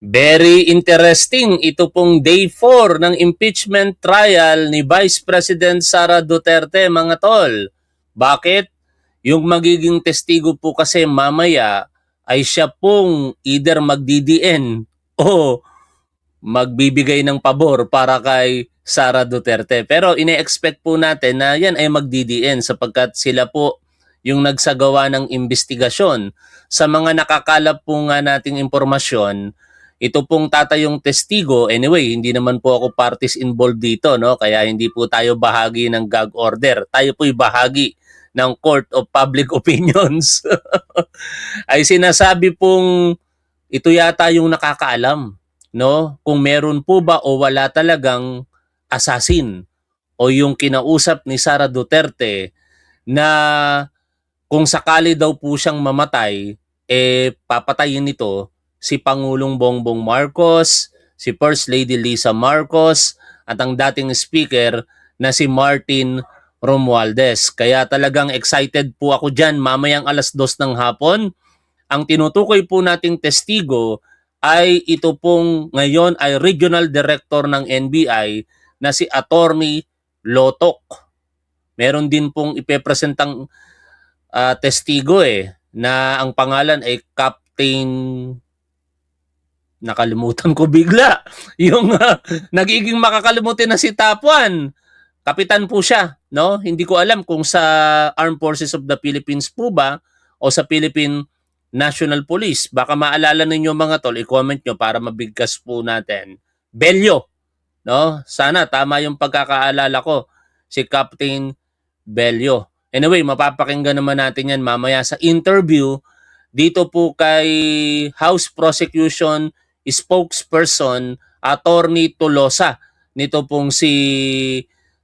Very interesting. Ito pong day 4 ng impeachment trial ni Vice President Sara Duterte, mga tol. Bakit? Yung magiging testigo po kasi mamaya ay siya pong either magdidiin o magbibigay ng pabor para kay Sara Duterte. Pero ine-expect po natin na yan ay magdidiin sapagkat sila po yung nagsagawa ng investigasyon. Sa mga nakakalap po nga nating impormasyon, ito pong tatayong testigo, anyway, hindi naman po ako parties involved dito, no? Kaya hindi po tayo bahagi ng gag order. Tayo po'y bahagi ng Court of Public Opinions. Ay sinasabi pong ito yata yung nakakaalam, no? Kung meron po ba o wala talagang assassin o yung kinausap ni Sara Duterte na kung sakali daw po siyang mamatay, papatayin nito si Pangulong Bongbong Marcos, si First Lady Lisa Marcos, at ang dating speaker na si Martin Romualdez. Kaya talagang excited po ako dyan mamayang 2:00 ng hapon. Ang tinutukoy po nating testigo ay ito pong ngayon ay Regional Director ng NBI na si Attorney Lotok. Meron din pong ipepresentang testigo na ang pangalan ay Captain, nakalimutan ko bigla, yung nagiging makakalimutin na si Tapuan. Kapitan po siya, no? Hindi ko alam kung sa Armed Forces of the Philippines po ba o sa Philippine National Police. Baka maalala ninyo mga tol, i-comment nyo para mabigkas po natin. Bello, no? Sana tama yung pagkakaalala ko, si Captain Bello. Anyway, mapapakinggan naman natin yan mamaya sa interview dito po kay House Prosecution Spokesperson Attorney Tolosa, nito pong si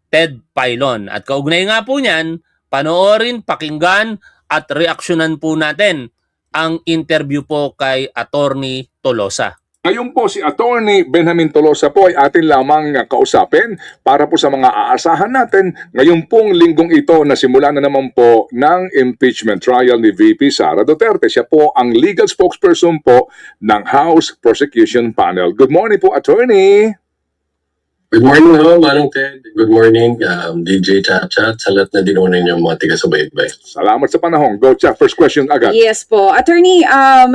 Ted Pailon. At kaugnay nga po niyan, panoorin, pakinggan at reaksyonan po natin ang interview po kay Attorney Tolosa. Ngayon po si Attorney Benjamin Tolosa po ay atin lamang kausapin para po sa mga aasahan natin ngayon pong linggong ito na simula na naman po ng impeachment trial ni VP Sara Duterte. Siya po ang legal spokesperson po ng House Prosecution Panel. Good morning po, Attorney! Good morning ho, Manong Ted. Good morning, DJ Chacha, sa lahat na dinunan yung mga tiga-subaybay. Salamat sa panahon. Go, Cha. First question agad. Yes po. Attorney,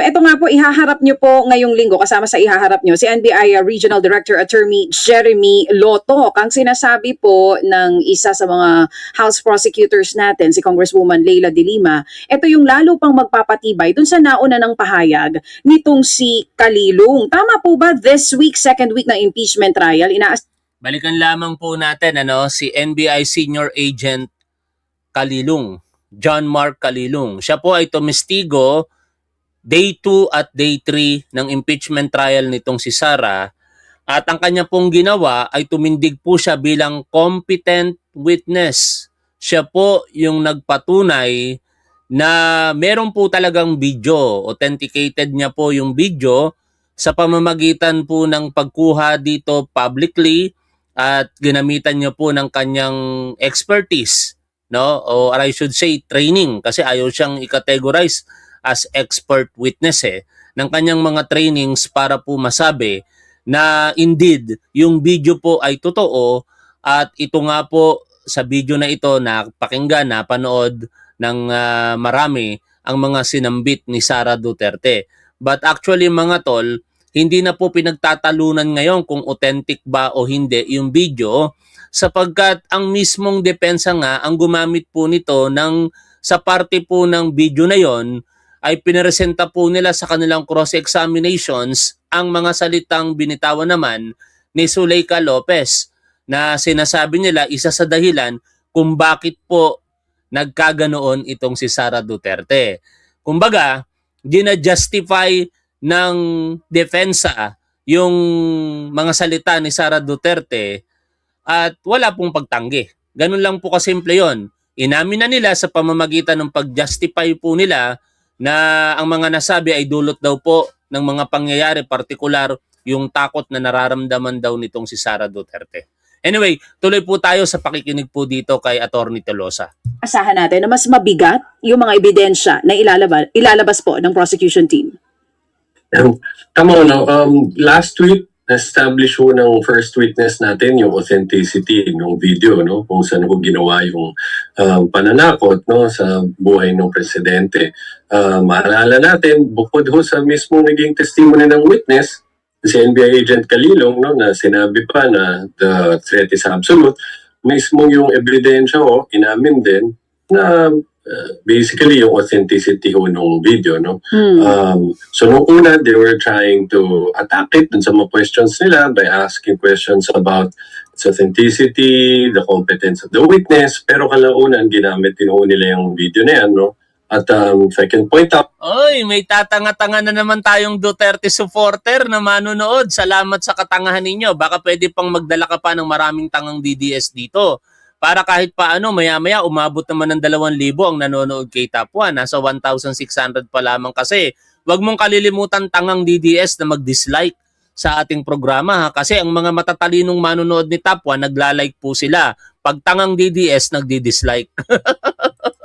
ito nga po, ihaharap nyo po ngayong linggo, kasama sa ihaharap nyo, si NBI Regional Director Attorney Jeremy Lotok. Ang sinasabi po ng isa sa mga House prosecutors natin, si Congresswoman Leila De Lima, ito yung lalo pang magpapatibay dun sa nauna ng pahayag nitong si Kalilung. Tama po ba this week, second week ng impeachment trial, Balikan lamang po natin si NBI Senior Agent Kalilung, John Mark Kalilung. Siya po ay tumestigo day 2 at day 3 ng impeachment trial nitong si Sara, at ang kanya pong ginawa ay tumindig po siya bilang competent witness. Siya po yung nagpatunay na meron po talagang video, authenticated niya po yung video sa pamamagitan po ng pagkuha dito publicly at ginamitan niya po ng kanyang expertise, no? O I should say training, kasi ayaw siyang i-categorize as expert witness ng kanyang mga trainings para po masabi na indeed yung video po ay totoo, at ito nga po sa video na ito napakinggan, napanood ng marami ang mga sinambit ni Sara Duterte. But actually mga tol, hindi na po pinagtatalunan ngayon kung authentic ba o hindi yung video, sapagkat ang mismong depensa nga ang gumamit po nito sa parte po ng video na yon ay pinaresenta po nila sa kanilang cross-examinations ang mga salitang binitawan naman ni Zuleika Lopez, na sinasabi nila isa sa dahilan kung bakit po nagkaganoon itong si Sara Duterte. Kumbaga, gina-justify ng depensa yung mga salita ni Sara Duterte at wala pong pagtanggi. Ganun lang po kasimple yon. Inamin na nila sa pamamagitan ng pag-justify po nila na ang mga nasabi ay dulot daw po ng mga pangyayari, partikular yung takot na nararamdaman daw nitong si Sara Duterte. Anyway, tuloy po tayo sa pakikinig po dito kay Attorney Tolosa. asahan natin na mas mabigat yung mga ebidensya na ilalabas po ng prosecution team? Tama, no? Last week, establish ho ng first witness natin yung authenticity ng video, no? Kung saan ho ginawa yung pananakot, no? Sa buhay ng presidente. Maalala natin, bukod ho sa mismo naging testimony ng witness, si NBI Agent Kalilong, no? Na sinabi pa na the threat is absolute, mismo yung ebidensya ho, inamin din na basically yung authenticity ho nung video, no? So nung una, they were trying to attack it dun sa mga questions nila by asking questions about its authenticity, the competence of the witness, pero kalaunan, ginamit din ho nila yung video na yan, no? At if I can point out, Oy, may tatanga-tanga na naman tayong Duterte supporter na manonood. Salamat sa katangahan ninyo. Baka pwede pang magdala ka pa ng maraming tangang DDS dito. Para kahit paano, maya-maya, umabot naman ng 2,000 ang nanonood kay Top 1. Nasa 1,600 pa lamang kasi. Huwag mong kalilimutan tangang DDS na mag-dislike sa ating programa. Ha? Kasi ang mga matatalinong manonood ni Top 1, nagla-like po sila. Pag tangang DDS, nagdi-dislike.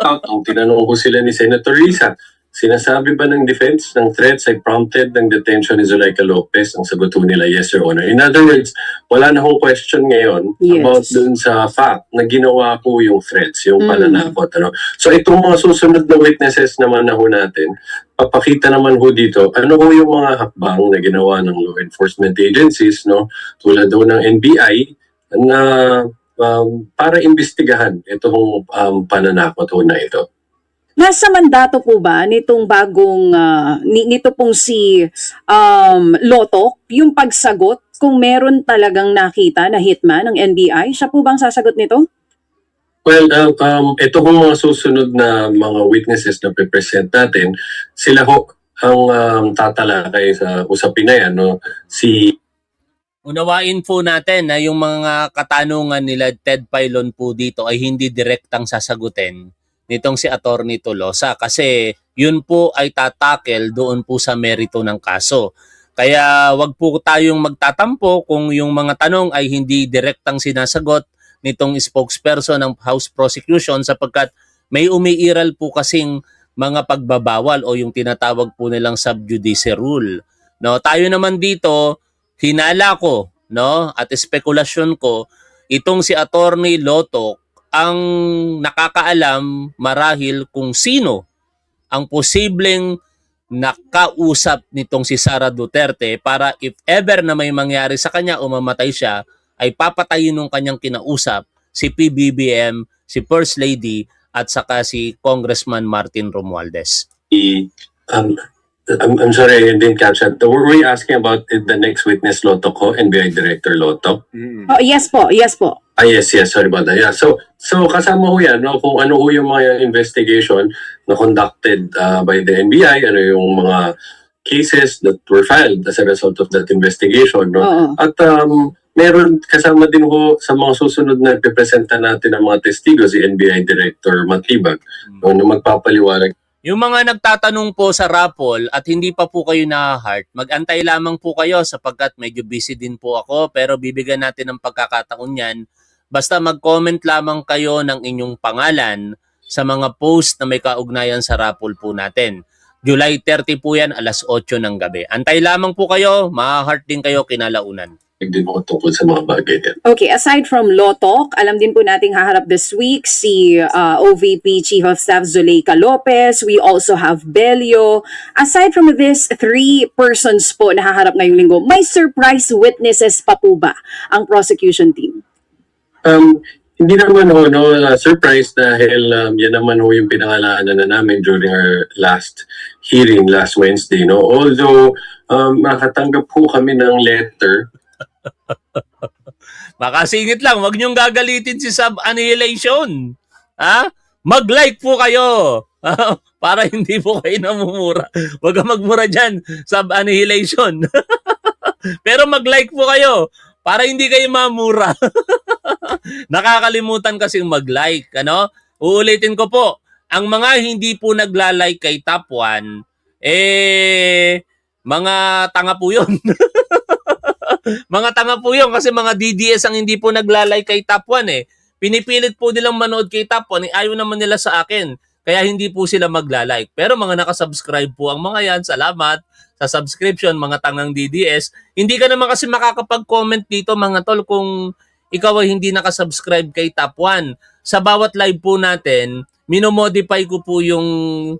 ang tinanong ko sila ni Senator Risa, sinasabi ba ng defense ng threats ay prompted ng detention ni Zuleika Lopez? Ang sagot ko nila, yes, Your Honor. In other words, wala na akong question ngayon about dun sa fact na ginawa ko yung threats, yung pananakot. Ano? So itong mga susunod na witnesses naman na ho natin, papakita naman ho dito, ano ho yung mga hakbang na ginawa ng law enforcement agencies, no? Tulad ho ng NBI, na para imbestigahan itong pananakot ho na ito. Nasa mandato po ba nitong bagong, nito pong si Lotok, yung pagsagot kung meron talagang nakita na hitman ng NBI? Siya po bang sasagot nito? Well, ito hong mga susunod na mga witnesses na pe-present natin, sila ho ang tatalakay sa usapin na yan. No? Unawain po natin na yung mga katanungan nila Ted Filon po dito ay hindi direktang sasagutin nitong si Attorney Tolosa kasi yun po ay tatakel doon po sa merito ng kaso. Kaya wag po tayong magtatampo kung yung mga tanong ay hindi direktang sinasagot nitong spokesperson ng House Prosecution sapagkat may umiiral po kasing mga pagbabawal o yung tinatawag po nilang sub judice rule. No, tayo naman dito hinala ko, no, at spekulasyon ko, itong si Attorney Lotok ang nakakaalam marahil kung sino ang posibleng nakausap nitong si Sara Duterte para if ever na may mangyari sa kanya o mamatay siya, ay papatayin ng kanyang kinausap si PBBM, si First Lady, at saka si Congressman Martin Romualdez. I'm sorry, I didn't catch that. Were we asking about the next witness, Lotok ho, NBI Director Lotok? Oh, yes po, yes po. Yes, sorry about that. Yeah, so kasama ho yan, no, kung ano ho yung mga investigation na conducted by the NBI, ano yung mga cases that were filed as a result of that investigation, no? Oo. At meron kasama din ho sa mga susunod na ipipresenta natin ng mga testigo si NBI Director Matibag, no, na magpapaliwanag. Yung mga nagtatanong po sa raffle at hindi pa po kayo na-heart, mag-antay lamang po kayo sapagkat medyo busy din po ako pero bibigyan natin ng pagkakataon yan. Basta mag-comment lamang kayo ng inyong pangalan sa mga post na may kaugnayan sa raffle po natin. July 30 po yan, alas 8 ng gabi. Antay lamang po kayo, ma-heart din kayo kinalaunan. Din mo tungkol sa mga bagay yan. Okay, aside from Lotok, alam din po nating haharap this week si OVP Chief of Staff Zuleika Lopez. We also have Belio. Aside from this, 3 persons po na haharap ngayong linggo. May surprise witnesses pa po ba ang prosecution team? Hindi naman ho, no, surprise dahil yan naman ho yung pinangalanan na namin during our last hearing last Wednesday. No? Although, makatanggap po kami ng letter. Makasingit lang, wag niyong gagalitin si Sub Annihilation. Ha? Mag-like po kayo. Para hindi po kayo namumura. Wag kang magmura dyan, Sub Annihilation. Pero mag-like po kayo para hindi kayo mamura. Nakakalimutan kasing mag-like, ano? Uulitin ko po, ang mga hindi po nagla-like kay Top 1, mga tanga po yun. Mga tanga po yun kasi mga DDS ang hindi po nagla-like kay Top 1 eh. Pinipilit po nilang manood kay Top 1, ayaw naman nila sa akin. kaya hindi po sila magla-like. Pero mga nakasubscribe po ang mga yan, salamat sa subscription, mga tangang DDS. Hindi ka naman kasi makakapag-comment dito mga tol kung ikaw ay hindi nakasubscribe kay Top 1. Sa bawat live po natin, minomodify ko po yung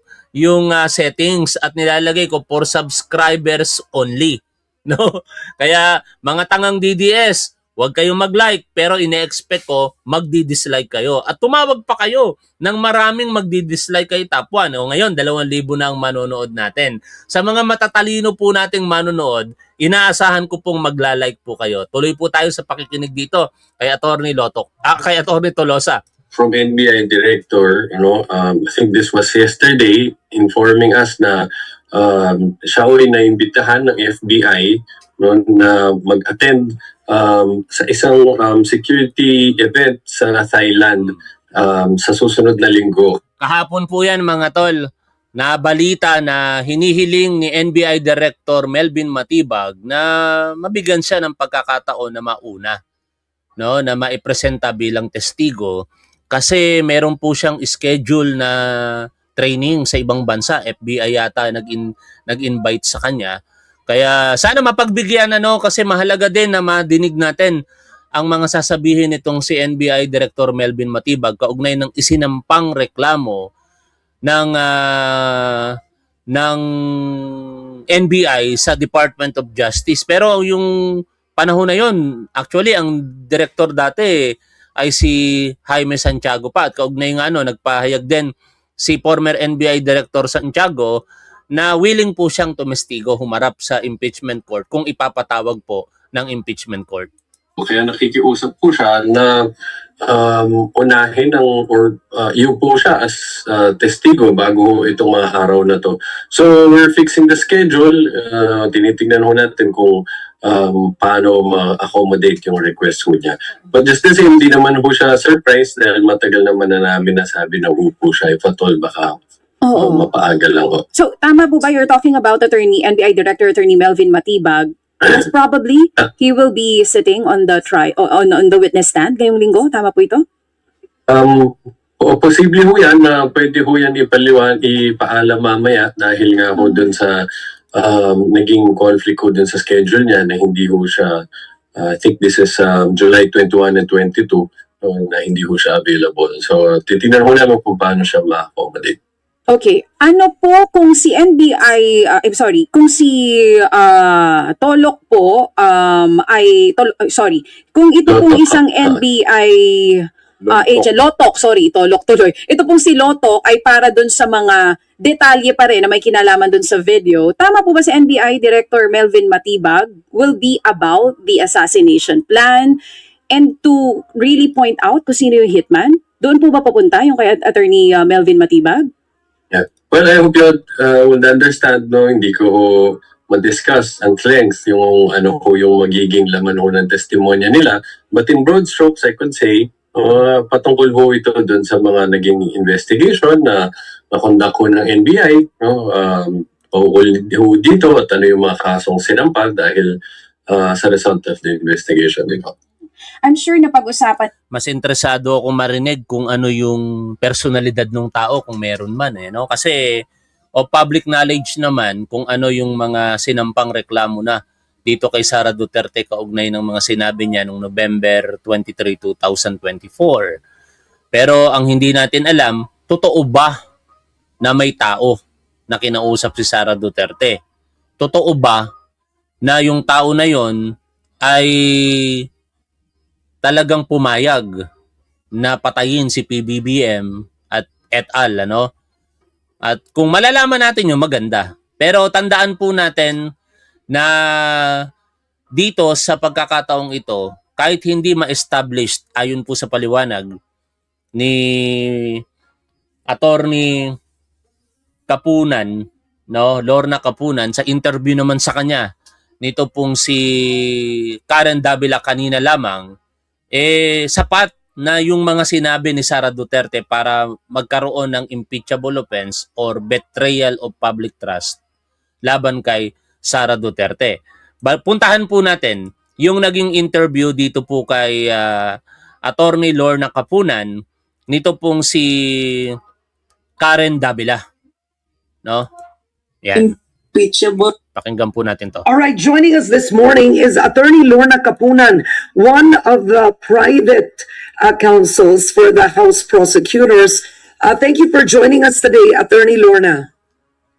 settings at nilalagay ko for subscribers only. No? Kaya mga tangang DDS, huwag kayong mag-like pero ine-expect ko magdi-dislike kayo. At tumawag pa kayo ng maraming magdi-dislike kay Top 1. O ngayon, 2,000 na ang manonood natin. Sa mga matatalino po nating manonood, inaasahan ko pong magla-like po kayo. Tuloy po tayo sa pakikinig dito kay Attorney kay Attorney Tolosa. From NBI director, I think this was yesterday, informing us na siya ay naimbitahan ng FBI, no, na mag-attend sa isang security event sa Thailand sa susunod na linggo. Kahapon po yan mga tol, na balita na hinihiling ni NBI Director Melvin Matibag na mabigyan siya ng pagkakataon na mauna, no, na maipresenta bilang testigo kasi meron po siyang schedule na training sa ibang bansa. FBI yata nag-invite sa kanya. Kaya sana mapagbigyan kasi mahalaga din na madinig natin ang mga sasabihin nitong si NBI Director Melvin Matibag kaugnay ng isinampang reklamo ng NBI sa Department of Justice. Pero yung panahon na yon, actually ang director dati ay si Jaime Santiago pa at kaugnay nga nagpahayag din si former NBI Director Santiago na willing po siyang tumestigo humarap sa impeachment court kung ipapatawag po ng impeachment court. Kaya nakikiusap po siya na unahin iyo po siya as testigo bago itong mga araw na to. So we're fixing the schedule. Tinitingnan ho natin kung paano ma-accommodate yung request ho niya. But just the same, hindi naman ho siya surprised dahil matagal naman na namin nasabi na po siya. If at all, baka mapaagal lang ho. So, tama po ba you're talking about NBI Director Attorney Melvin Matibag? Most probably, he will be sitting on the on the witness stand ngayong linggo. Tama po ito? Posible ho yan na pwede ho yan ipaalam mamaya dahil nga ho dun sa naging conflict ho dun sa schedule niya na hindi ho siya, I think this is July 21 and 22, na hindi ho siya available. So, titignan ho namin kung paano siya ma-accommodate. Okay. Ano po kung si kung si Tolok po kung ito pong isang NBI agent, Tolok tuloy. Ito pong si Lotok ay para dun sa mga detalye pa rin na may kinalaman dun sa video. Tama po ba si NBI Director Melvin Matibag will be about the assassination plan and to really point out kung sino yung hitman? Doon po ba papunta yung kay Attorney Melvin Matibag? Yeah. Well, I hope you would understand, hindi ko ma-discuss ang length yung yung magiging laman ng testimonya nila. But in broad strokes, I could say, patungkol ho ito dun sa mga naging investigation na nakondak ho ng NBI, dito at ano yung mga kasong sinampal dahil sa result of the investigation nito. I'm sure na pag-usapan. Mas interesado ako marinig kung ano yung personalidad ng tao kung meron man no? Kasi public knowledge naman kung ano yung mga sinampang reklamo na dito kay Sara Duterte kaugnay ng mga sinabi niya noong November 23, 2024. Pero ang hindi natin alam, totoo ba na may tao na kinausap si Sara Duterte? Totoo ba na yung tao na yon ay talagang pumayag na patayin si PBBM at et al. At kung malalaman natin yung maganda. Pero tandaan po natin na dito sa pagkakataong ito, kahit hindi ma-established ayon po sa paliwanag ni Attorney Kapunan, Lorna Kapunan, sa interview naman sa kanya nito pong si Karen Davila kanina lamang, sapat na yung mga sinabi ni Sara Duterte para magkaroon ng impeachable offense or betrayal of public trust laban kay Sara Duterte. Puntahan po natin yung naging interview dito po kay Attorney Lorna Kapunan nito pong si Karen Davila. No? Yan. Impeachable. Pakinggan po natin to. All right, joining us this morning is Attorney Lorna Kapunan, one of the private counsels for the House prosecutors. Thank you for joining us today, Attorney Lorna.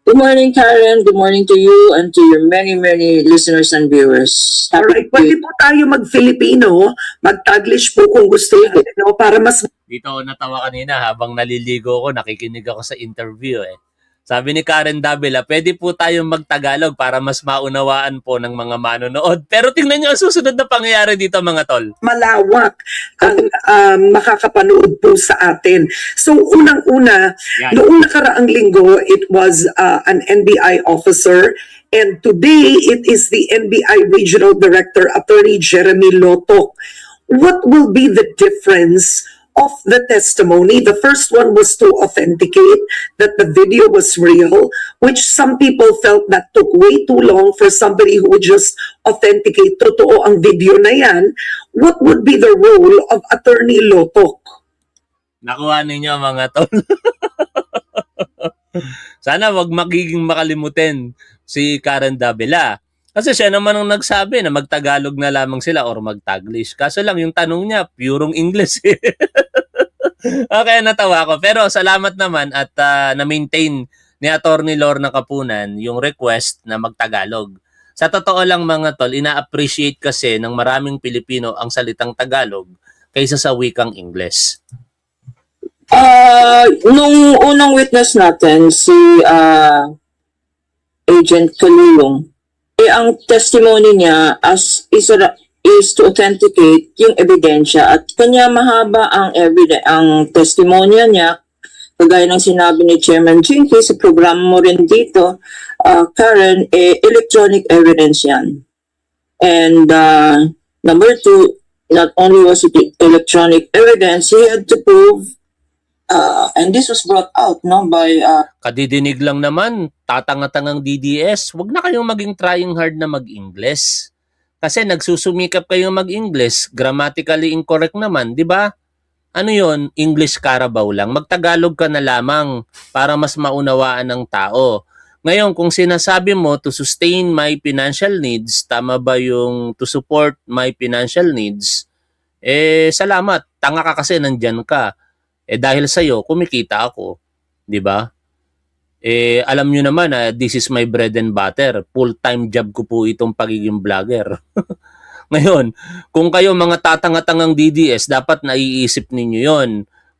Good morning, Karen. Good morning to you and to your many, many listeners and viewers. All right, pwede po tayo mag-Filipino, mag-Taglish po kung gusto niyo, no, para mas Dito ako natawa kanina habang naliligo ko, nakikinig ako sa interview eh. Sabi ni Karen Davila, pwede po tayong magtagalog para mas maunawaan po ng mga manonood. Pero tingnan niyo ang susunod na pangyayari dito mga tol. malawak ang makakapanood po sa atin. So unang-una, Yan. noong nakaraang linggo, it was an NBI officer, and today it is the NBI Regional Director, Attorney Jeremy Loto. What will be the difference of the testimony? The first one was to authenticate that the video was real, which some people felt that took way too long for somebody who would just authenticate, totoo ang video na yan. What would be the role of Attorney Loto? Nakuha ninyo mga tol. Sana wag magiging makalimutin si Karen Davila. Kasi siya naman ang nagsabi na magtagalog na lamang sila or magtaglish. Kaso lang yung tanong niya, purong English. Okay, natawa ko. Pero salamat naman at na-maintain ni Attorney Lorna Kapunan yung request na magtagalog. Sa totoo lang mga tol, ina-appreciate kasi ng maraming Pilipino ang salitang Tagalog kaysa sa wikang English. Nung unang witness natin, si Agent Kalulong, ang testimony niya is to authenticate yung ebidensya at kanya mahaba ang testimonya niya. Kagaya ng sinabi ni Chairman Jinky sa programa mo rin dito, Karen, electronic evidence yan. And number two, not only was it electronic evidence, he had to prove, and this was brought out by Kadidinig lang naman, tatanga-tangang DDS, wag na kayong maging trying hard na mag-Ingles. Kasi nagsusumikap kayong mag-Ingles, grammatically incorrect naman, di ba? Ano yon? English Carabao lang. Magtagalog ka na lamang para mas maunawaan ng tao. Ngayon, kung sinasabi mo to sustain my financial needs, tama ba yung to support my financial needs? Salamat. Tanga ka kasi nandyan ka. Dahil sa'yo, kumikita ako. Di ba? Alam nyo naman na this is my bread and butter. Full-time job ko po itong pagiging vlogger. Ngayon, kung kayo mga tatanga-tangang DDS, dapat naiisip ninyo yon.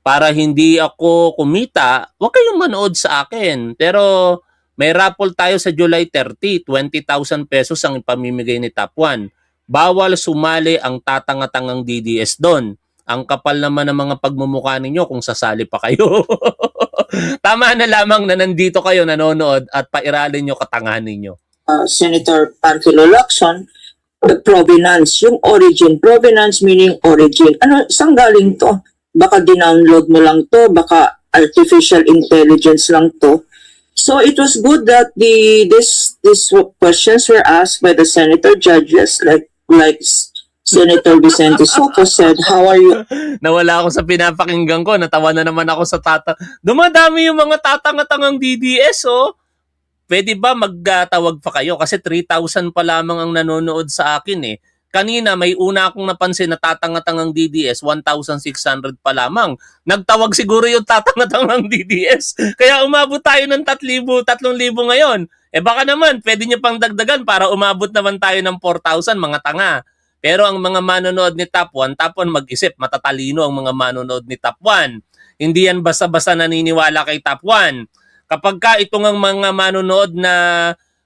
Para hindi ako kumita, huwag kayong manood sa akin. Pero may raffle tayo sa July 30, 20,000 pesos ang ipamimigay ni Top 1. Bawal sumali ang tatanga-tangang DDS doon. Ang kapal naman ng mga pagmumukha ninyo kung sasali pa kayo. Tama na lamang na nandito kayo nanonood at pairalin nyo katangahan ninyo. Senator Panfilo Lacson, the provenance, yung origin. Provenance meaning origin. Saan galing to? Baka dinownload mo lang to, baka artificial intelligence lang to. So it was good that these questions were asked by the senator judges, like Senator Vicente Soto said, how are you? Nawala ako sa pinapakinggan ko. Natawa na naman ako sa Dumadami yung mga tatanga-tangang DDS, oh. Pwede ba magtawag pa kayo? Kasi 3,000 pa lamang ang nanonood sa akin, eh. Kanina, may una akong napansin na tatanga-tangang DDS, 1,600 pa lamang. Nagtawag siguro yung tatanga-tangang DDS. Kaya umabot tayo ng 3,000 ngayon. Baka naman, pwede nyo pang dagdagan para umabot naman tayo ng 4,000, mga tanga. Pero ang mga manonood ni Top 1 mag-isip, matatalino ang mga manonood ni Top 1. Hindi yan basta-basta naniniwala kay Top 1. Kapag ka itong ang mga manonood na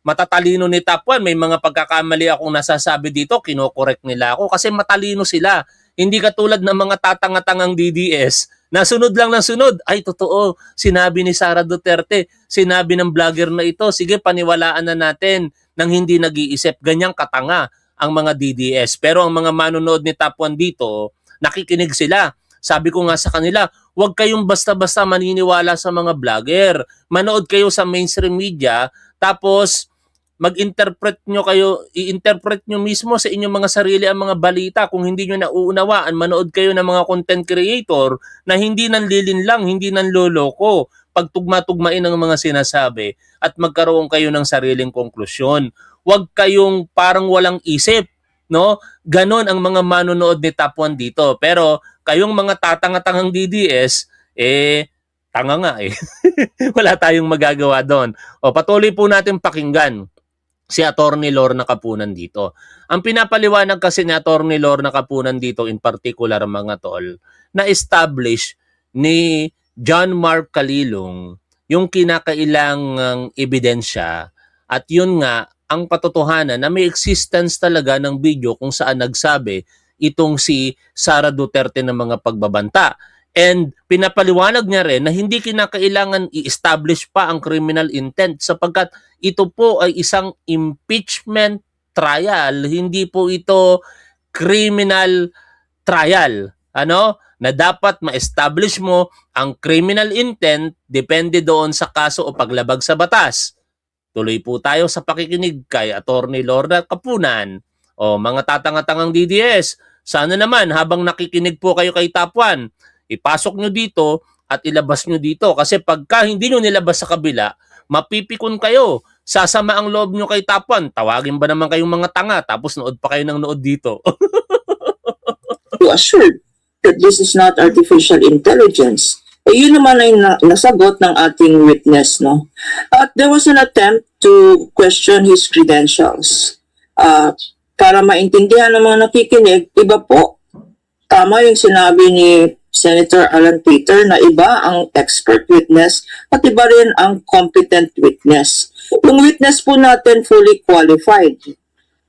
matatalino ni Top 1, may mga pagkakamali akong nasasabi dito, kinokorek nila ako kasi matalino sila. Hindi katulad ng mga tatanga-tangang DDS, nasunod lang ng sunod. Ay, totoo, sinabi ni Sara Duterte, sinabi ng vlogger na ito, sige, paniwalaan na natin nang hindi nag-iisip. Ganyang katanga ang mga DDS. Pero ang mga manonood ni Top 1 dito, nakikinig sila. Sabi ko nga sa kanila, huwag kayong basta-basta maniniwala sa mga vlogger. Manood kayo sa mainstream media, tapos mag-interpret nyo kayo, i-interpret nyo mismo sa inyong mga sarili ang mga balita. Kung hindi nyo nauunawaan, manood kayo ng mga content creator na hindi nanlilinlang, hindi nanloloko. pagtugma-tugmain ang mga sinasabi at magkaroon kayo ng sariling konklusyon. Huwag kayong parang walang isip, no? Ganon ang mga manonood ni Top 1 dito. Pero kayong mga tatanga-tangang DDS, tanga nga eh. Wala tayong magagawa doon. O patuloy po natin pakinggan si Attorney Lorna Kapunan dito. Ang pinapaliwanag kasi ni Attorney Lorna Kapunan dito in particular mga tol, na establish ni John Mark Calilong yung kinakailangang ebidensya at yun nga ang patotohanan na may existence talaga ng video kung saan nagsabi itong si Sara Duterte ng mga pagbabanta. And pinapaliwanag niya rin na hindi kinakailangan i-establish pa ang criminal intent sapagkat ito po ay isang impeachment trial, hindi po ito criminal trial. Ano? Na dapat ma-establish mo ang criminal intent depende doon sa kaso o paglabag sa batas. Tuloy po tayo sa pakikinig kay Attorney Lorna Kapunan. O mga tatanga-tangang DDS, sana naman habang nakikinig po kayo kay Top 1, ipasok nyo dito at ilabas nyo dito. Kasi pagka hindi nyo nilabas sa kabila, mapipikon kayo. Sasama ang loob nyo kay Top 1. Tawagin ba naman kayong mga tanga tapos nood pa kayo ng nood dito? To assure that this is not artificial intelligence. Yun naman ay nasagot ng ating witness, no? At there was an attempt to question his credentials. Para maintindihan ng mga nakikinig, iba po, tama yung sinabi ni Senator Alan Peter na iba ang expert witness at iba rin ang competent witness. Yung witness po natin fully qualified.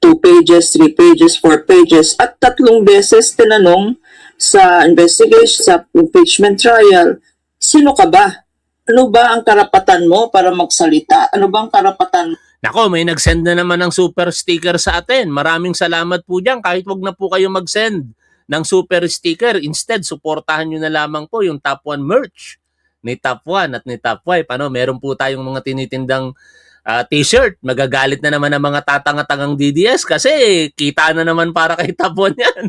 2 pages, 3 pages, 4 pages, at 3 beses tinanong sa investigation, sa impeachment trial, sino ka ba? Ano ba ang karapatan mo para magsalita? Ano ba ang karapatan? Nako, may nag-send na naman ng super sticker sa atin. Maraming salamat po dyan. Kahit wag na po kayo mag-send ng super sticker. Instead, suportahan nyo na lamang po yung Top 1 merch ni Top 1 at ni Top 5. Ano, meron po tayong mga tinitindang t-shirt. Magagalit na naman ang mga tatanga-tangang DDS kasi kita na naman para kay Top 1 yan.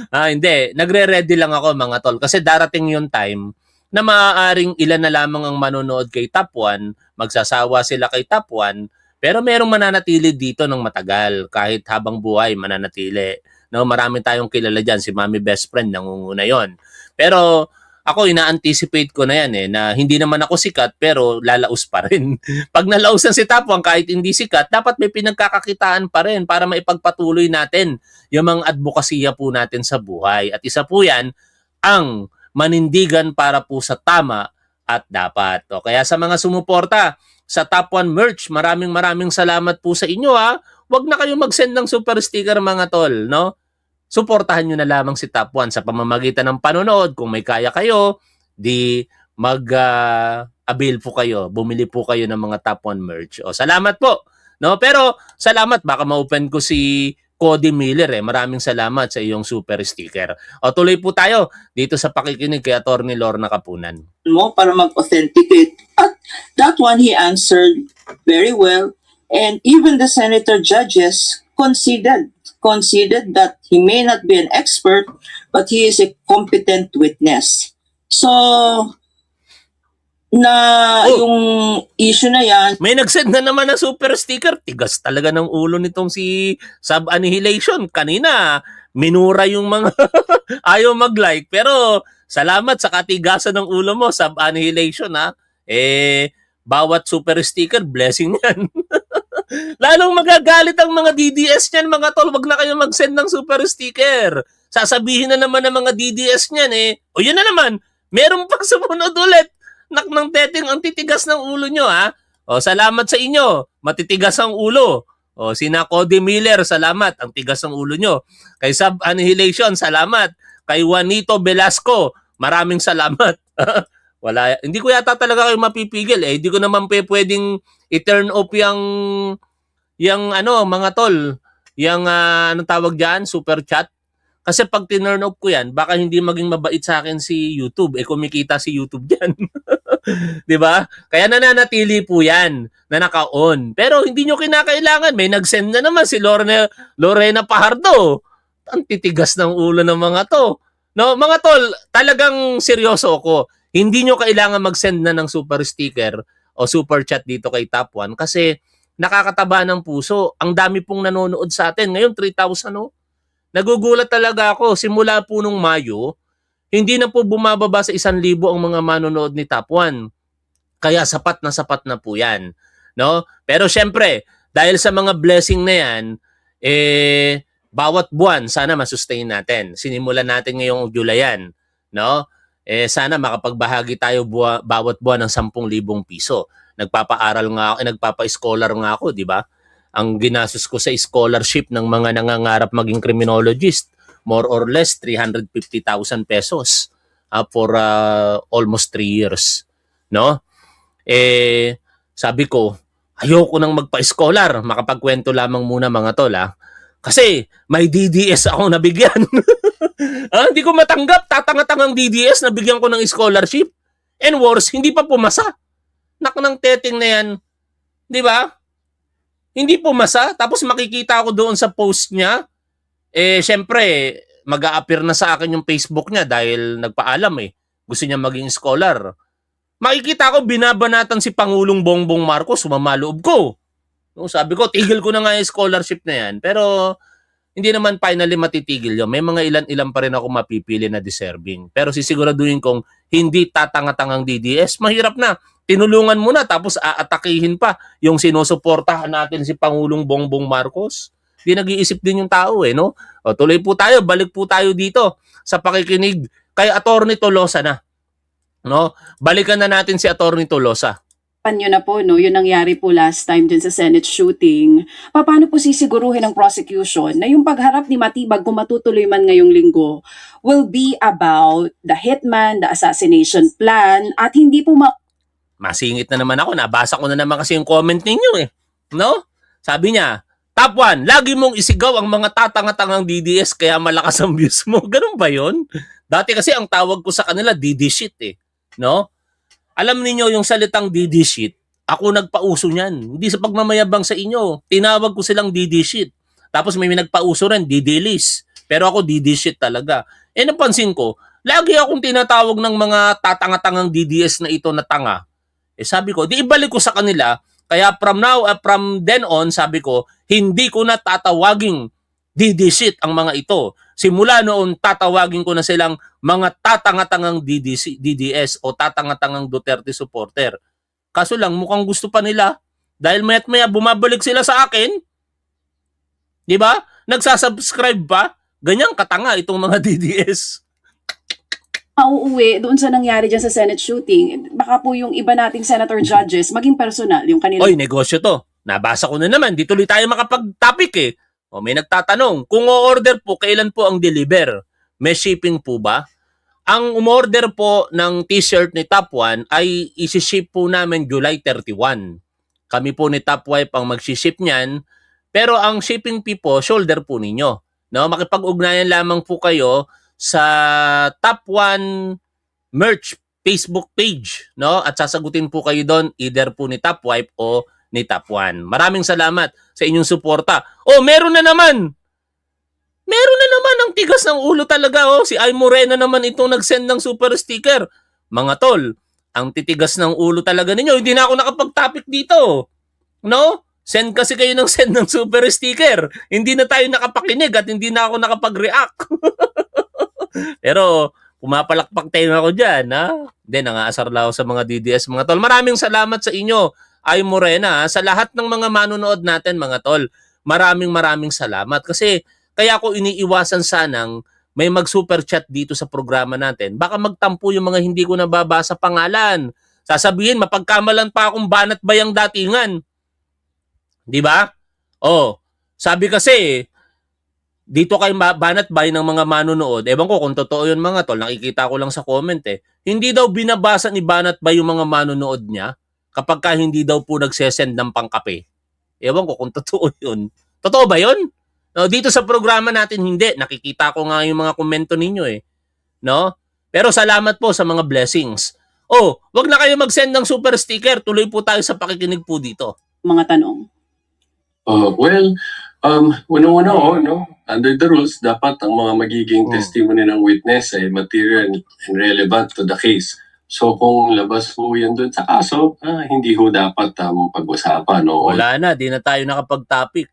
Hindi. Nagre-ready lang ako mga tol kasi darating yung time na maaaring ilan na lamang ang manonood kay Top 1, magsasawa sila kay Top 1, pero merong mananatili dito ng matagal kahit habang buhay mananatili. No, marami tayong kilala diyan, si Mami Best Friend nangunguna 'yon. Pero ako ina-anticipate ko na yan na hindi naman ako sikat pero lalaos pa rin. Pag nalausan si Top 1 kahit hindi sikat, dapat may pinagkakakitaan pa rin para maipagpatuloy natin yung mga advokasya po natin sa buhay. At isa po yan, ang manindigan para po sa tama at dapat. O kaya sa mga sumuporta sa Top 1 merch, maraming salamat po sa inyo ha. Huwag na kayo mag-send ng super sticker mga tol, no? Suportahan nyo na lamang si Top 1 sa pamamagitan ng panonood. Kung may kaya kayo, di mag-avail po kayo. Bumili po kayo ng mga Top 1 merch. O, salamat po. No? Pero, salamat. Baka ma-open ko si Cody Miller. Maraming salamat sa iyong super sticker. O, tuloy po tayo dito sa pakikinig kay Attorney Lorna Kapunan. Mo para mag-authenticate. At that one he answered very well. And even the senator judges conceded that he may not be an expert, but he is a competent witness. So, yung issue na yan, May nag-send na naman na super sticker. Tigas talaga ng ulo nitong si Sub Annihilation. Kanina, minura yung mga ayaw mag-like. Pero, salamat sa katigasan ng ulo mo, Sub Annihilation ha. Bawat super sticker, blessing yan. Lalong magagalit ang mga DDS niyan, mga tol. Wag na kayo mag-send ng super sticker. Sasabihin na naman ng mga DDS niyan o yun na naman, meron pang sumunod ulit. Nak ng teteng, ang titigas ng ulo nyo ha. O salamat sa inyo, matitigas ang ulo. O sina Cody Miller, salamat, ang tigas ng ulo nyo. Kay Sub Annihilation, salamat. Kay Juanito Velasco, maraming salamat. Wala, hindi ko yata talaga kayo mapipigil hindi ko naman pwedeng i-turn off yung mga tol, yung anong tawag diyan, super chat. Kasi pag tinurn off ko yan, baka hindi maging mabait sa akin si YouTube. Kumikita si YouTube diyan. 'Di ba? Kaya nananatili po yan na naka-on. Pero hindi nyo kinakailangan. May nag-send na naman si Lorena Pajardo. Ang titigas ng ulo ng mga to. No, mga tol, talagang seryoso ako. hindi nyo kailangan mag-send na ng super sticker o super chat dito kay Top 1 kasi nakakataba ng puso. Ang dami pong nanonood sa atin. Ngayon, 3,000 oh. Nagugulat talaga ako. Simula po nung Mayo, hindi na po bumababa sa 1,000 ang mga manonood ni Top 1. Kaya sapat na po yan. No? Pero syempre, dahil sa mga blessing na yan, bawat buwan, sana masustain natin. Sinimulan natin ngayong July yan. No? Sana makapagbahagi tayo bawat buwan ng 10,000 piso. Nagpapaaral nga ako, nagpapa-scholar nga ako, di ba? Ang ginastos ko sa scholarship ng mga nangangarap maging criminologist, more or less 350,000 pesos for almost 3 years. No? Sabi ko, ayoko nang magpa-scholar. Makapagkwento lamang muna mga tol, ha? Kasi may DDS ako nabigyan. Hindi ko matanggap. Tatanga-tangang DDS nabigyan ko ng scholarship. And worse, hindi pa pumasa. Nak ng teteng na yan. Di ba? Hindi pumasa. Tapos makikita ko doon sa post niya. Syempre, mag-a-appear na sa akin yung Facebook niya dahil nagpaalam Gusto niya maging scholar. Makikita ko binabanatan si Pangulong Bongbong Marcos, sumama loob ko. Sabi ko, tigil ko na nga yung scholarship na yan. Pero hindi naman finally matitigil yun. May mga ilan pa rin ako mapipili na deserving. Pero sisiguraduhin kong hindi tatanga-tangang DDS. Mahirap na. Tinulungan mo na tapos aatakihin pa yung sinusuportahan natin si Pangulong Bongbong Marcos. Hindi nag-iisip din yung tao no? O, tuloy po tayo, balik po tayo dito sa pakikinig kay Atty. Tolosa na. No? Balikan na natin si Atty. Tolosa. Panyo na po, no, yung nangyari po last time din sa Senate shooting. Paano po sisiguruhin ng prosecution na yung pagharap ni Matibag kung matutuloy man ngayong linggo will be about the hitman, the assassination plan, at hindi po Masingit na naman ako. Nabasa ko na naman kasi yung comment ninyo No? Sabi niya, Top 1, lagi mong isigaw ang mga tatanga-tangang DDS kaya malakas ang views mo. Ganun ba yun? Dati kasi ang tawag ko sa kanila, DD shit No? Alam niyo yung salitang DD shit, ako nagpauso niyan. Hindi sa pagmamayabang sa inyo. Tinawag ko silang DD shit. Tapos may nagpauso rin, DD list. Pero ako DD shit talaga. Napansin ko, lagi akong tinatawag ng mga tatanga-tangang DDS na ito na tanga. Sabi ko, di ibalik ko sa kanila. Kaya from then on, sabi ko, hindi ko na tatawaging DD shit ang mga ito. Simula noon, tatawagin ko na silang mga tatanga-tangang DDS o tatanga-tangang Duterte supporter. Kaso lang, mukhang gusto pa nila. Dahil maya't maya bumabalik sila sa akin. Di ba? Nagsasubscribe pa. Ganyang katanga itong mga DDS. mauuwi doon sa nangyari dyan sa Senate shooting. Baka po yung iba nating senator judges maging personal yung kanila. Oy, negosyo to. Nabasa ko na naman. Di tuloy tayo makapag-topic O may nagtatanong, kung o-order po, kailan po ang deliver? May shipping po ba? Ang umorder po ng t-shirt ni Top 1 ay isi-ship po namin July 31. Kami po ni Top Wife ang mag-ship niyan. Pero ang shipping fee po, shoulder po ninyo. No? Makipag-ugnayan lamang po kayo sa Top 1 merch Facebook page. No? At sasagutin po kayo doon either po ni Top Wife o ni Top 1. Maraming salamat sa inyong suporta. Oh, meron na naman! Meron na naman ang tigas ng ulo talaga. Si Ay Morena naman itong nag-send ng super sticker. Mga tol, ang titigas ng ulo talaga ninyo. Hindi na ako nakapag-topic dito. No? Send kasi kayo ng send ng super sticker. Hindi na tayo nakapakinig at hindi na ako nakapag-react. Pero pumapalakpak tayo ako dyan. Hindi, nangaasar lang ako sa mga DDS. Mga tol, maraming salamat sa inyo. Ay Morena, sa lahat ng mga manonood natin, mga tol, maraming salamat. Kasi kaya ko iniiwasan sanang may mag-super chat dito sa programa natin. Baka magtampo yung mga hindi ko nababasa pangalan. Sasabihin, mapagkamalan pa akong banat bayang datingan. Di ba? Sabi kasi, dito kay banat bay ng mga manonood, ewan ko kung totoo yun mga tol, nakikita ko lang sa comment hindi daw binabasa ni banat bay yung mga manonood niya kapag ka hindi daw po nagsesend ng pangkape. Ewan ko kung totoo yun. Totoo ba yun? No, dito sa programa natin hindi. Nakikita ko nga yung mga komento ninyo No? Pero salamat po sa mga blessings. Wag na kayo mag-send ng super sticker. Tuloy po tayo sa pakikinig po dito. Mga tanong. Unang-una under the rules, dapat ang mga magiging testimony ng witness ay material and relevant to the case. So kung labas po yan dun sa kaso, hindi ho dapat pag-usapan. No? Wala na, di na tayo nakapag-topic.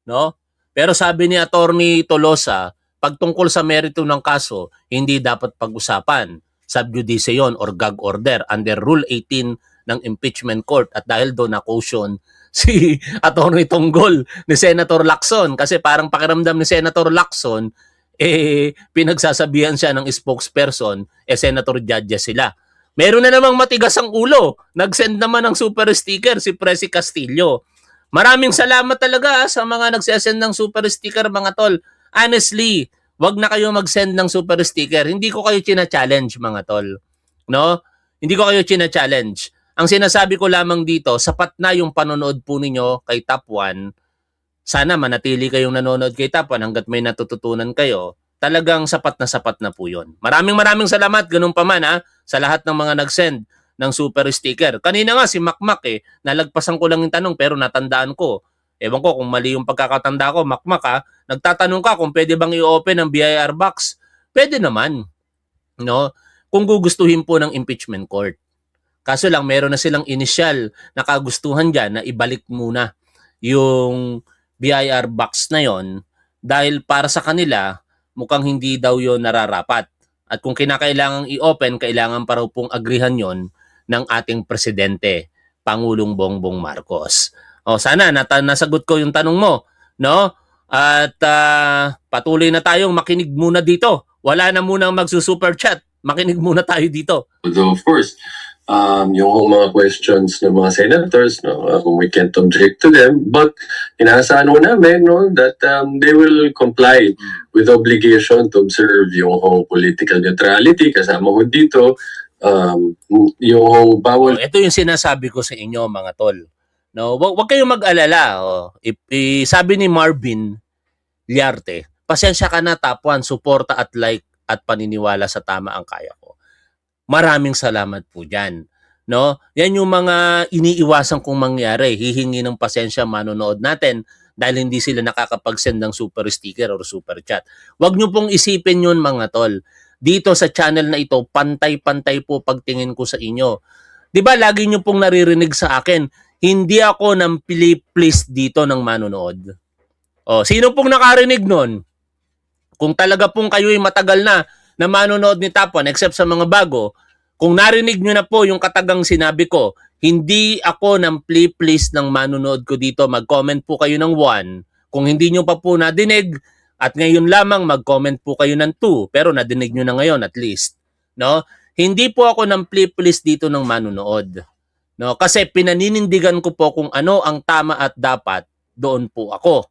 No? Pero sabi ni Attorney Tolosa, pagtungkol sa merito ng kaso, hindi dapat pag-usapan. Sub judice yon or gag order under Rule 18 ng Impeachment Court. At dahil doon na-caution si Attorney Tonggol ni Senator Lacson kasi parang pakiramdam ni Senator Lacson pinagsasabihan siya ng spokesperson, Senator Judges sila. Meron na namang matigas ang ulo. Nag-send naman ng super sticker si Presi Castillo. Maraming salamat talaga sa mga nagsesend ng super sticker mga tol. Honestly, wag na kayo mag-send ng super sticker. Hindi ko kayo china-challenge mga tol. No? Hindi ko kayo china-challenge. Ang sinasabi ko lamang dito, sapat na yung panonood po ninyo kay Top 1. Sana manatili kayong nanonood kay Top 1 hanggat may natututunan kayo. Talagang sapat na po yun. Maraming salamat, ganun pa man sa lahat ng mga nag-send ng super sticker. Kanina nga si Makmak nalagpasan ko lang yung tanong pero natandaan ko. Ewan ko kung mali yung pagkakatanda ko, Makmak nagtatanong ka kung pwede bang i-open ang BIR box. Pwede naman. No? Kung gugustuhin po ng impeachment court. Kaso lang meron na silang initial na kagustuhan dyan na ibalik muna yung BIR box na yon dahil para sa kanila mukhang hindi daw yon nararapat. At kung kinakailangang i-open, kailangan pa raw pong agrihan yon ng ating presidente, Pangulong Bongbong Marcos. O sana nasagot ko yung tanong mo, no? At patuloy na tayong makinig muna dito. Wala na munang magsusuper chat. Makinig muna tayo dito. Although of course, yung mga questions ng mga senators, no, we can't object to them, but inaasahan ho namin no, that they will comply with the obligation to observe yung political neutrality. Kasama ho dito, yung bawal. Ito yung sinasabi ko sa inyo mga tol. No, wag kayong mag-alala. Sabi ni Marvin Liarte, pasensya ka na Top 1, suporta at like at paniniwala sa tama ang kaya ko. Maraming salamat po dyan. No? Yan yung mga iniiwasan kong mangyari. Hihingi ng pasensya manonood natin dahil hindi sila nakakapag-send ng super sticker or super chat. Huwag nyo pong isipin yun mga tol. Dito sa channel na ito, pantay-pantay po pagtingin ko sa inyo. Diba lagi nyo pong naririnig sa akin, hindi ako ng please dito ng manonood. Sino pong nakarinig nun? Kung talaga pong kayo'y matagal na manonood ni Top 1, except sa mga bago, kung narinig nyo na po yung katagang sinabi ko, hindi ako ng please ng manonood ko dito. Mag-comment po kayo ng 1. Kung hindi nyo pa po nadinig, at ngayon lamang mag-comment po kayo ng 2. Pero nadinig nyo na ngayon at least. No? Hindi po ako ng please dito ng manonood. No? Kasi pinaninindigan ko po kung ano ang tama at dapat, doon po ako.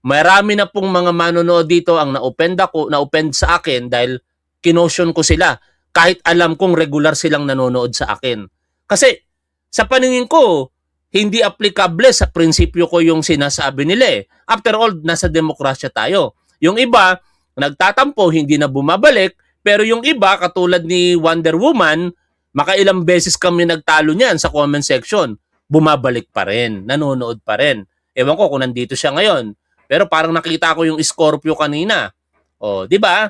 Marami na pong mga manonood dito ang na-offend sa akin dahil kinotion ko sila kahit alam kong regular silang nanonood sa akin. Kasi sa paningin ko, hindi applicable sa prinsipyo ko yung sinasabi nila After all, nasa demokrasya tayo. Yung iba, nagtatampo, hindi na bumabalik, pero yung iba, katulad ni Wonder Woman, makailang beses kami nagtalo niyan sa comment section, bumabalik pa rin, nanonood pa rin. Ewan ko kung nandito siya ngayon. Pero parang nakita ko yung Scorpio kanina. Di ba?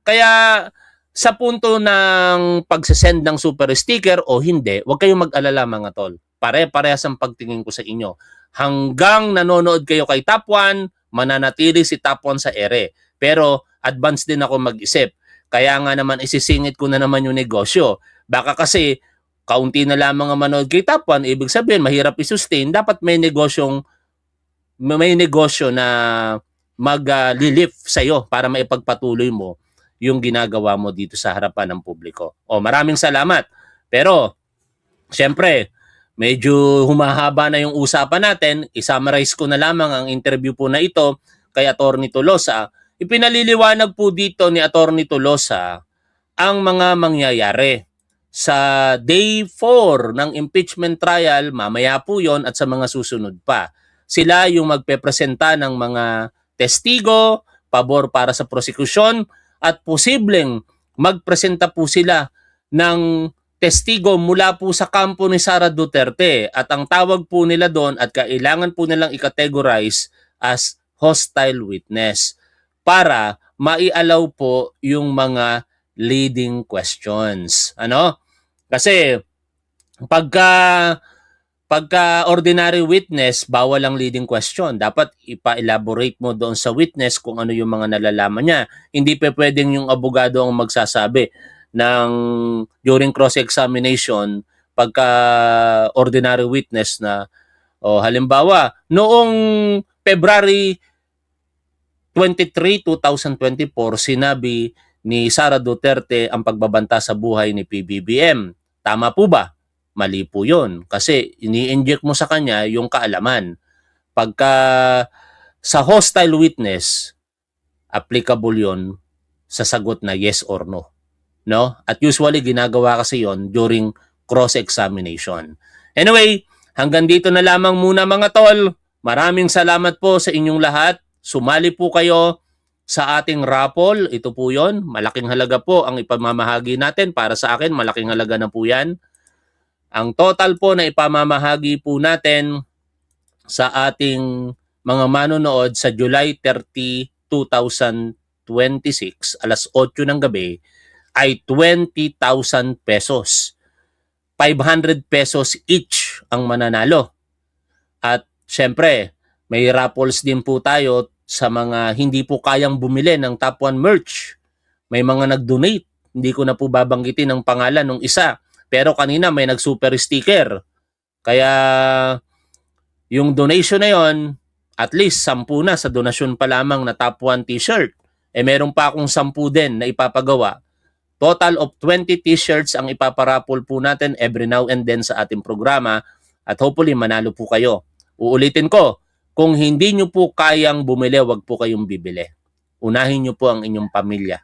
Kaya sa punto ng pagsesend ng super sticker o hindi, huwag kayong mag-alala mga tol. Pare-parehas ang pagtingin ko sa inyo. Hanggang nanonood kayo kay Top 1, mananatili si Top 1 sa ere. Pero advance din ako mag-isip. Kaya nga naman isisingit ko na naman yung negosyo. Baka kasi kaunti na lamang ang manood kay Top 1, ibig sabihin mahirap i-sustain, dapat may negosyo na mag-lift sa'yo para maipagpatuloy mo yung ginagawa mo dito sa harapan ng publiko. Maraming salamat. Pero, syempre, medyo humahaba na yung usapan natin. I-summarize ko na lamang ang interview po na ito kay Attorney Tolosa. Ipinaliliwanag po dito ni Attorney Tolosa ang mga mangyayari sa day 4 ng impeachment trial, mamaya po yon at sa mga susunod pa. Sila yung magpepresenta ng mga testigo, pabor para sa prosekusyon, at posibleng magpresenta po sila ng testigo mula po sa kampo ni Sara Duterte. At ang tawag po nila doon at kailangan po nilang i-categorize as hostile witness para maialaw po yung mga leading questions. Kasi pagka ordinary witness, bawal ang leading question. Dapat ipa-elaborate mo doon sa witness kung ano yung mga nalalaman niya. Hindi pa pwedeng yung abogado ang magsasabi ng during cross-examination pagka ordinary witness na halimbawa, noong February 23, 2024, sinabi ni Sara Duterte ang pagbabanta sa buhay ni PBBM. Tama po ba? Mali po yun. Kasi ini-inject mo sa kanya yung kaalaman. Pagka sa hostile witness, applicable yun sa sagot na yes or no. No? At usually, ginagawa kasi yon during cross-examination. Anyway, hanggang dito na lamang muna mga tol. Maraming salamat po sa inyong lahat. Sumali po kayo sa ating raffle. Ito po yon. Malaking halaga po ang ipamamahagi natin. Para sa akin, malaking halaga na po yan. Ang total po na ipamamahagi po natin sa ating mga manonood sa July 30, 2026, alas 8 ng gabi, ay 20,000 pesos. 500 pesos each ang mananalo. At syempre, may raffles din po tayo sa mga hindi po kayang bumili ng Top 1 merch. May mga nag-donate. Hindi ko na po babanggitin ang pangalan ng isa. Pero kanina may nag-super sticker. Kaya yung donation na yon, at least 10 na sa donasyon pa lamang na Top 1 t-shirt. Meron pa akong 10 din na ipapagawa. Total of 20 t-shirts ang ipaparapol po natin every now and then sa ating programa. At hopefully manalo po kayo. Uulitin ko, kung hindi nyo po kayang bumili, wag po kayong bibili. Unahin nyo po ang inyong pamilya.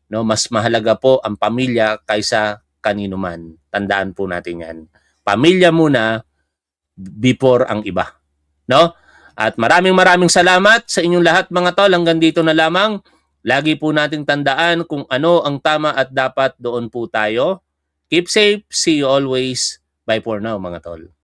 No, mas mahalaga po ang pamilya kaysa kanino man. Tandaan po natin yan. Pamilya muna before ang iba. No? At maraming salamat sa inyong lahat mga tol. Hanggang dito na lamang. Lagi po nating tandaan kung ano ang tama at dapat doon po tayo. Keep safe. See you always. Bye for now mga tol.